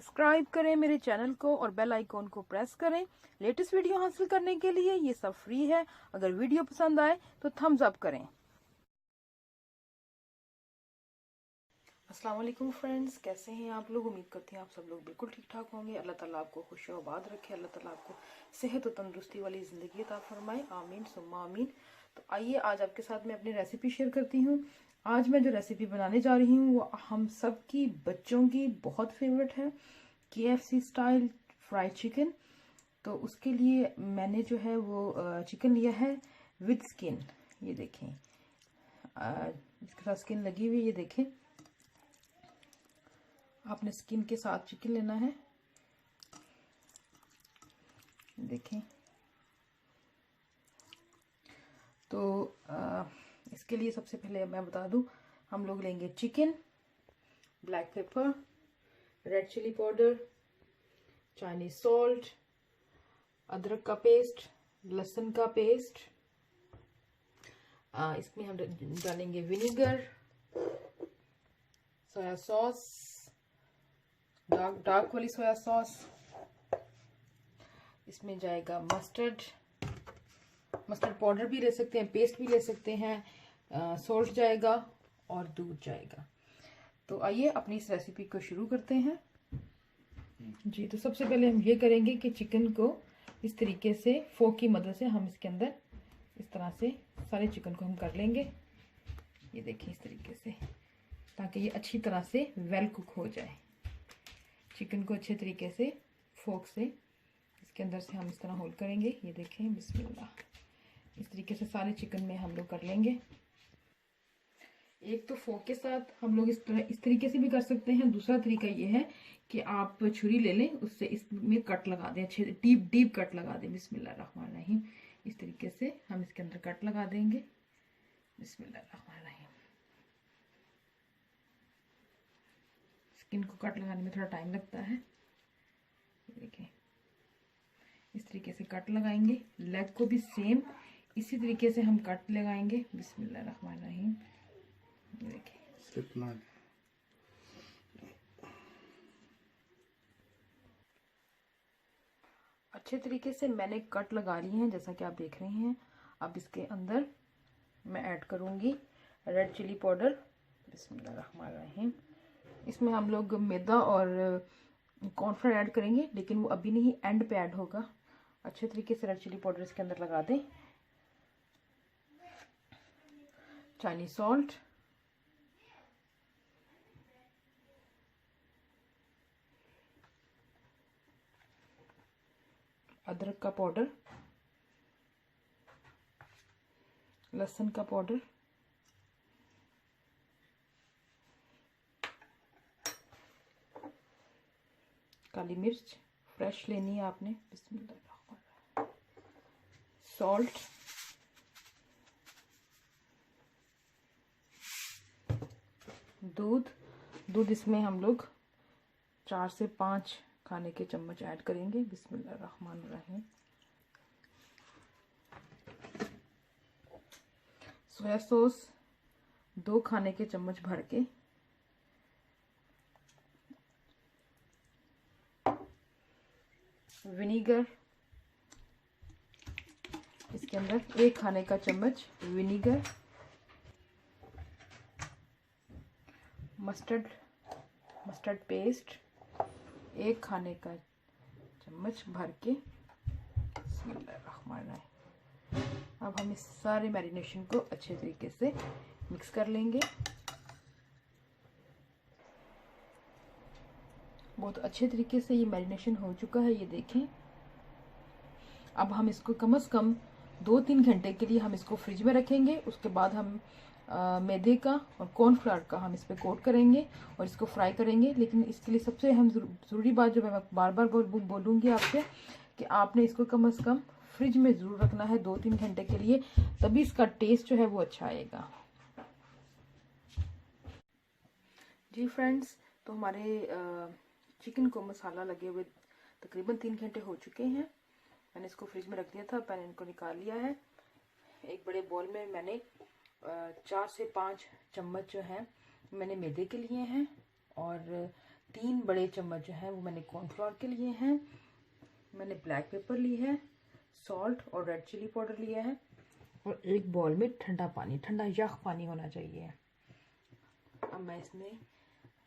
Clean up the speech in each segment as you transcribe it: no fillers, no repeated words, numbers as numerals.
Subscribe करें मेरे channel को और बेल आइकॉन को प्रेस करें लेटेस्ट वीडियो हासिल करने के लिए। ये सब फ्री है। अगर वीडियो पसंद आए तो थम्स अप करें। अस्सलाम वालेकुम फ्रेंड्स, कैसे हैं आप लोग? उम्मीद करती हैं आप सब लोग बिल्कुल ठीक ठाक होंगे। अल्लाह ताला आपको खुश और आबाद रखे। अल्लाह ताला आपको सेहत और तंदुरुस्ती वाली ज़िंदगी अता फरमाए। आमीन सुम्मा आमीन। तो आइए आज आपके साथ मैं अपनी रेसिपी शेयर करती हूँ। आज मैं जो रेसिपी बनाने जा रही हूँ वो हम सब की बच्चों की बहुत फेवरेट है, KFC स्टाइल फ्राइड चिकन। तो उसके लिए मैंने जो है वो चिकन लिया है विद स्किन। ये देखें, इसके साथ स्किन लगी हुई, ये देखें। आपने स्किन के साथ चिकन लेना है, देखें। तो इसके लिए सबसे पहले मैं बता दूं, हम लोग लेंगे chicken, black pepper, red chilli powder, Chinese salt, अदरक का पेस्ट, लहसुन का पेस्ट। इसमें हम डालेंगे विनेगर, सोया सॉस, डार्क वाली सोया सॉस। इसमें जाएगा मस्टर्ड पाउडर भी ले सकते हैं, पेस्ट भी ले सकते हैं, सॉल्ट जाएगा और दूध जाएगा। तो आइए अपनी इस रेसिपी को शुरू करते हैं जी। तो सबसे पहले हम ये करेंगे कि चिकन को इस तरीके से फोक की मदद से हम इसके अंदर इस तरह से सारे चिकन को हम कर लेंगे। ये देखिए इस तरीके से, ताकि ये अच्छी तरह से वेल कुक हो जाए। चिकन को अच्छे तरीके से फोक से इसके अंदर से हम इस तरह होल करेंगे। ये देखें, बिस्मिल्लाह। इस तरीके से सारे चिकन में हम लोग कर लेंगे। एक तो फोक के साथ हम लोग इस तरीके से भी कर सकते हैं। दूसरा तरीका ये है कि आप छुरी ले लें, उससे इसमें कट लगा दें, अच्छे डीप कट लगा दें। बिस्मिल्लाह रहमान रहीम। इस तरीके से हम इसके अंदर कट लगा देंगे। बिस्मिल्लाह रहमान रहीम। स्किन को कट लगाने में थोड़ा टाइम लगता है। देखिए इस तरीके से कट लगाएंगे। लेग को भी सेम इसी तरीके से हम कट लगाएंगे। बिस्मिल्लाह रहमान रहीम। देखिए अच्छे तरीके से मैंने कट लगा ली हैं, जैसा कि आप देख रहे हैं। अब इसके अंदर मैं ऐड करूंगी रेड चिली पाउडर। बिस्मिल्लाह रहमान रहीम। इसमें हम लोग मैदा और कॉर्नफ्लोर ऐड करेंगे, लेकिन वो अभी नहीं, एंड पे ऐड होगा। अच्छे तरीके से रेड चिली पाउडर इसके अंदर लगा दें। चाइनीज सॉल्ट, अदरक का पाउडर, लहसुन का पाउडर, काली मिर्च फ्रेश लेनी है आपने। बिस्मिल्लाह। सॉल्ट, दूध इसमें हम लोग 4 से 5 खाने के चम्मच ऐड करेंगे। बिस्मिल्लाह रहमान रहीम। सोया सॉस 2 खाने के चम्मच भर के, विनीगर इसके अंदर 1 खाने का चम्मच विनीगर, मस्टर्ड पेस्ट 1 खाने का चम्मच भर के। अब हम इस सारे मैरिनेशन को अच्छे तरीके से मिक्स कर लेंगे। बहुत अच्छे तरीके से ये मैरिनेशन हो चुका है, ये देखें। अब हम इसको कम से कम 2-3 घंटे के लिए हम इसको फ्रिज में रखेंगे। उसके बाद हम मैदे का और कॉर्नफ्लावर का हम इस पर कोट करेंगे और इसको फ्राई करेंगे। लेकिन इसके लिए सबसे अहम ज़रूरी बात जो मैं बार बार बोलूँगी आपसे, कि आपने इसको कम से कम फ्रिज में ज़रूर रखना है 2-3 घंटे के लिए, तभी इसका टेस्ट जो है वो अच्छा आएगा जी। फ्रेंड्स, तो हमारे चिकन को मसाला लगे हुए तकरीबन 3 घंटे हो चुके हैं। मैंने इसको फ्रिज में रख दिया था, मैंने इनको निकाल लिया है। एक बड़े बॉल में मैंने 4 से 5 चम्मच जो है मैंने मैदे के लिए हैं और 3 बड़े चम्मच जो है वो मैंने कॉर्नफ्लोर के लिए हैं। मैंने ब्लैक पेपर ली है, सॉल्ट और रेड चिली पाउडर लिया है, और एक बॉल में ठंडा पानी, ठंडा यख पानी होना चाहिए। अब मैं इसमें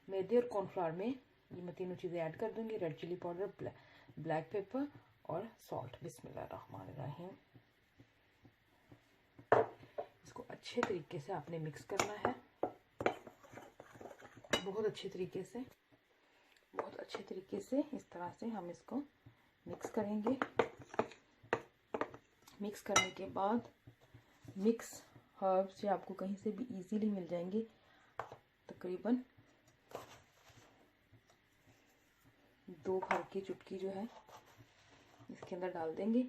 मैदे और कॉर्नफ्लोर में ये मैं तीनों चीज़ें ऐड कर दूंगी, red chilli powder, black pepper और सॉल्ट। बिस्मिल्लाहिर्रहमानिर्रहीम। इसको अच्छे तरीके से आपने मिक्स करना है, बहुत अच्छे तरीके से, बहुत अच्छे तरीके से इस तरह से हम इसको मिक्स करेंगे। मिक्स करने के बाद मिक्स हर्ब्स ये आपको कहीं से भी इजीली मिल जाएंगे। तकरीबन 2 भर की चुटकी जो है इसके अंदर डाल देंगे।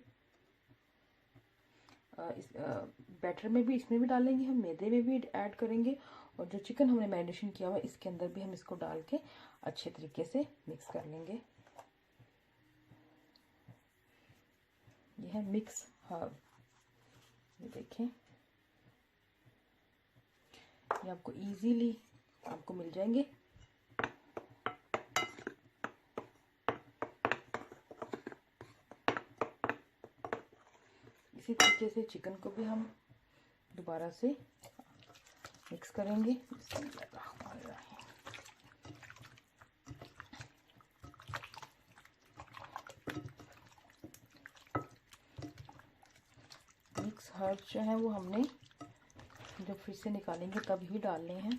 इस बैटर में भी, इसमें भी डालेंगे हम, मैदे में भी ऐड करेंगे, और जो चिकन हमने मैरिनेशन किया हुआ है इसके अंदर भी हम इसको डाल के अच्छे तरीके से मिक्स कर लेंगे। ये है मिक्स हर्ब, ये देखें, ये आपको इजीली आपको मिल जाएंगे। इसी तरीके से चिकन को भी हम दोबारा से मिक्स करेंगे। मिक्स हर्ब्स जो है वो हमने जब फ्रिज से निकालेंगे तब ही डालने हैं।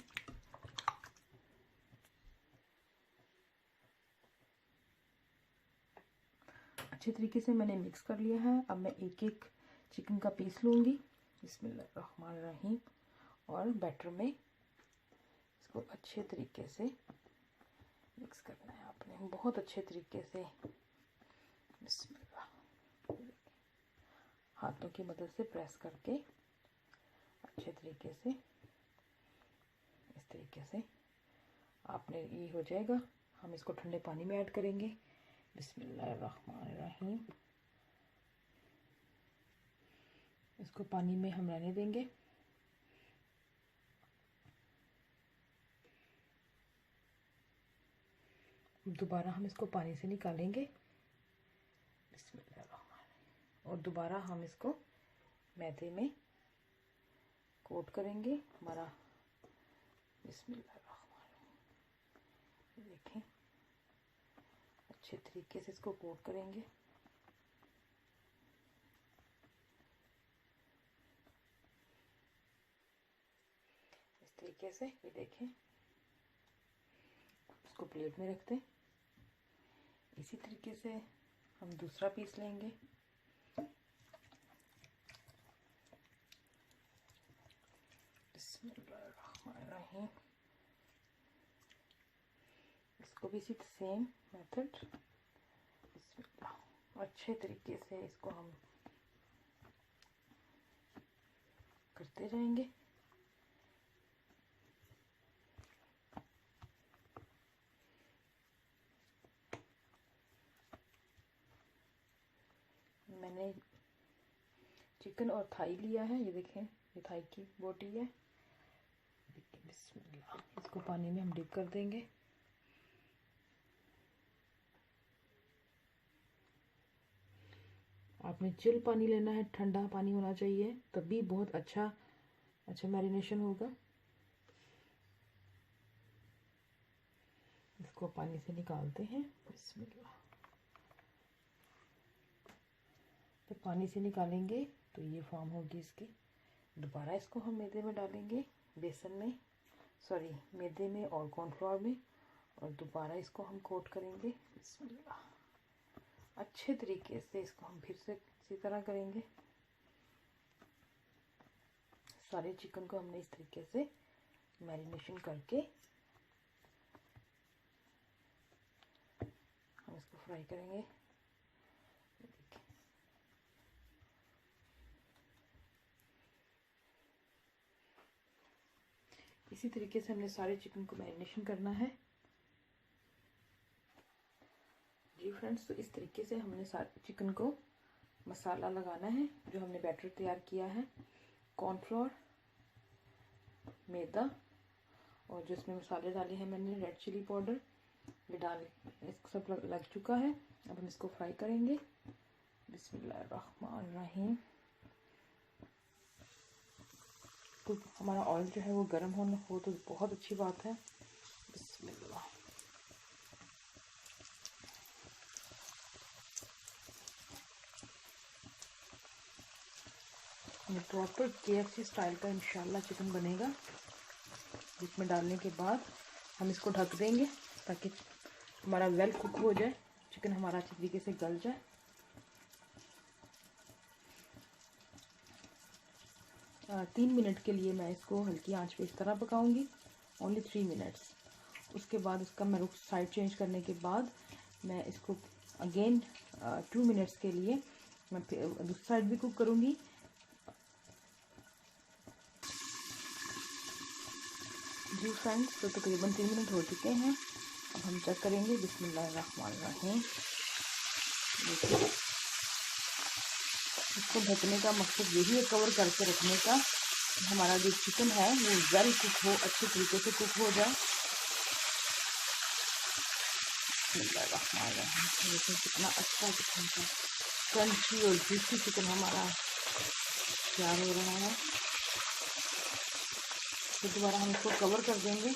अच्छे तरीके से मैंने मिक्स कर लिया है। अब मैं एक एक चिकन का पीस लूँगी। बिस्मिल्लाहिर्रहमानिर्रहीम। और बैटर में इसको अच्छे तरीके से मिक्स करना है आपने, बहुत अच्छे तरीके से। बिस्मिल्लाह। हाथों की मदद से प्रेस करके अच्छे तरीके से, इस तरीके से आपने, ये हो जाएगा। हम इसको ठंडे पानी में ऐड करेंगे। बिस्मिल्लाहिर्रहमानिर्रहीम। इसको पानी में हम रहने देंगे। दोबारा हम इसको पानी से निकालेंगे। बिस्मिल्लाहिर्रहमानिर्रहीम। और दोबारा हम इसको मैदे में कोट करेंगे हमारा। बिस्मिल्लाहिर्रहमानिर्रहीम। देखें, अच्छे तरीके से इसको कोट करेंगे। इस तरीके से, ये देखें। इसको प्लेट में रखते हैं। इसी तरीके से हम दूसरा पीस लेंगे। बिस्मिल्लाहिर्रहमानिर्रहीम। इसको भी इसी सेम मेथड, बिस्मिल्लाह, अच्छे तरीके से इसको हम करते जाएंगे। मैंने चिकन और थाई लिया है, ये देखें, ये थाई की बोटी है। बिस्मिल्लाह। इसको पानी में हम डिप कर देंगे। आपने चिल पानी लेना है, ठंडा पानी होना चाहिए, तभी बहुत अच्छा मैरिनेशन होगा। इसको पानी से निकालते हैं। बिस्मिल्लाह। तो पानी से निकालेंगे तो ये फॉर्म होगी इसकी। दोबारा इसको हम मैदे में डालेंगे, बेसन में, सॉरी मैदे में और कॉर्नफ्लोर में, और दोबारा इसको हम कोट करेंगे। बिस्मिल्लाह। अच्छे तरीके से इसको हम फिर से इसी तरह करेंगे। सारे चिकन को हमने इस तरीके से मैरिनेशन करके हम इसको फ्राई करेंगे। इसी तरीके से हमने सारे चिकन को मैरिनेशन करना है। जी फ्रेंड्स, तो इस तरीके से हमने सारे चिकन को मसाला लगाना है जो हमने बैटर तैयार किया है। कॉर्नफ्लोर, मैदा, और जो इसमें मसाले डाले हैं मैंने, रेड चिली पाउडर, ये डाल इसको सब लग चुका है। अब हम इसको फ्राई करेंगे। बिस्मिल्लाहिर्रहमानिर्रहीम। तो हमारा ऑयल जो है वो गर्म होना हो तो बहुत अच्छी बात है। बिस्मिल्लाह। ये प्रॉपर KFC स्टाइल का इंशाल्लाह चिकन बनेगा। इसमें डालने के बाद हम इसको ढक देंगे ताकि हमारा वेल कुक हो जाए, चिकन हमारा अच्छी तरीके से गल जाए। तीन मिनट के लिए मैं इसको हल्की आंच पे इस तरह पकाऊंगी, ओनली 3 मिनट्स। उसके बाद इसका मैं साइड चेंज करने के बाद मैं इसको अगेन 2 मिनट्स के लिए मैं दूसरी साइड भी कुक करूंगी। जी फ्रेंड्स, तो तकरीबन 3 मिनट हो चुके हैं। अब हम चेक करेंगे। बिस्मिल्लाहिर्रहमानिर्रहीम। देखिए, इसको ढकने का मकसद यही है कवर करके रखने का, हमारा जो चिकन है वो वेल कुक हो, अच्छे तरीके से कुक हो जाए। देखिए कितना अच्छा चिकन का क्रंची और जूसी चिकन हमारा तैयार हो रहा है। फिर दोबारा हम इसको कवर कर देंगे।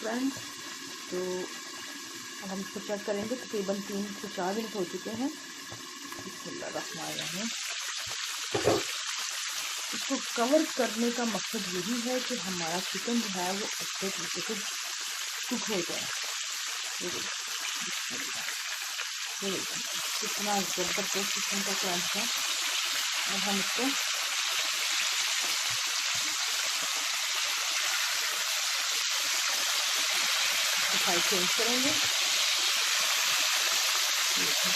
फ्रेंड्स, तो अब हम इसको चेक करेंगे। तकरीबन 3 से 4 मिनट हो चुके हैं। बिस्मिल्लाहिर्रहमानिर्रहीम। इसको कवर करने का मकसद यही है कि हमारा चिकन जो है वो अच्छे तरीके से कुक हो जाए। कितना जबरदस्त चिकन का क्रंच है। अब हम इसको साइड चेंज करेंगे।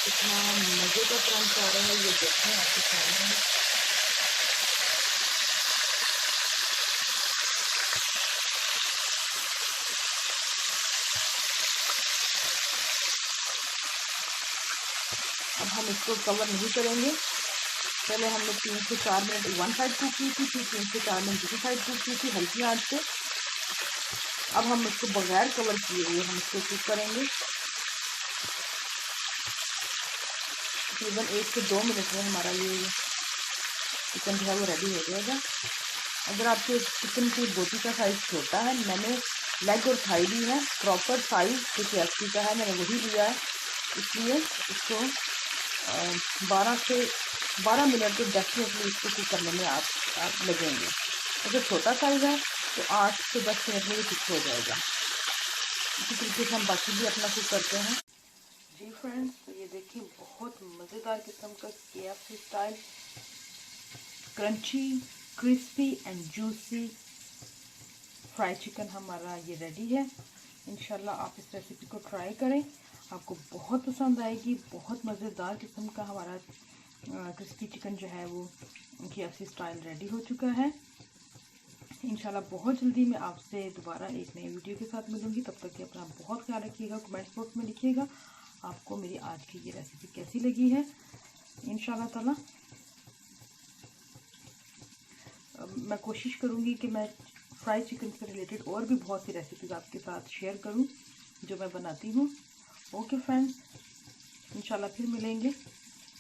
कितना मजे का क्रंच आ रहा है, ये देखें आपके सामने। अब हम इसको कवर नहीं करेंगे। पहले हमने 3 से 4 मिनट वन साइड कुक की थी, फिर 3 से 4 मिनट दूसरी साइड कुक की थी हल्की आंच पे। अब हम इसको बगैर कवर किए हुए हम इसको कुक करेंगे। तकरीबन 1 से 2 मिनट में हमारा ये चिकन जो है वो रेडी हो जाएगा। अगर आपके चिकन की बोटी का साइज़ छोटा है, मैंने लेग और थाई ली है, प्रॉपर साइज़ जो KFC का है मैंने वही लिया है, इसलिए इसको 12 मिनट तो डेफिनेटली इसको कुक करने में आप लगेंगे। अगर छोटा साइज़ है तो 8 से 10 मिनट में ये कुक हो जाएगा। इसी तरीके से हम बाकी भी अपना कुक करते हैं। जी फ्रेंड्स, तो ये देखिए बहुत मज़ेदार किस्म का KFC style crunchy crispy and juicy fry chicken हमारा ये रेडी है। इंशाल्लाह आप इस रेसिपी को ट्राई करें, आपको बहुत पसंद आएगी। बहुत मज़ेदार किस्म का हमारा क्रिस्पी चिकन जो है वो KFC स्टाइल रेडी हो चुका है। इंशाल्लाह बहुत जल्दी मैं आपसे दोबारा एक नई वीडियो के साथ मिलूंगी। तब तक के अपना बहुत ख्याल रखिएगा। कमेंट्स बॉक्स में लिखिएगा आपको मेरी आज की ये रेसिपी कैसी लगी है। इंशाल्लाह ताला मैं कोशिश करूंगी कि मैं फ्राई चिकन से रिलेटेड और भी बहुत सी रेसिपीज आपके साथ शेयर करूं जो मैं बनाती हूं। ओके फ्रेंड्स, इंशाल्लाह फिर मिलेंगे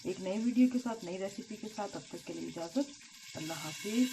एक नई वीडियो के साथ, नई रेसिपी के साथ। तब तक के लिए इजाज़त। अल्लाह हाफिज़।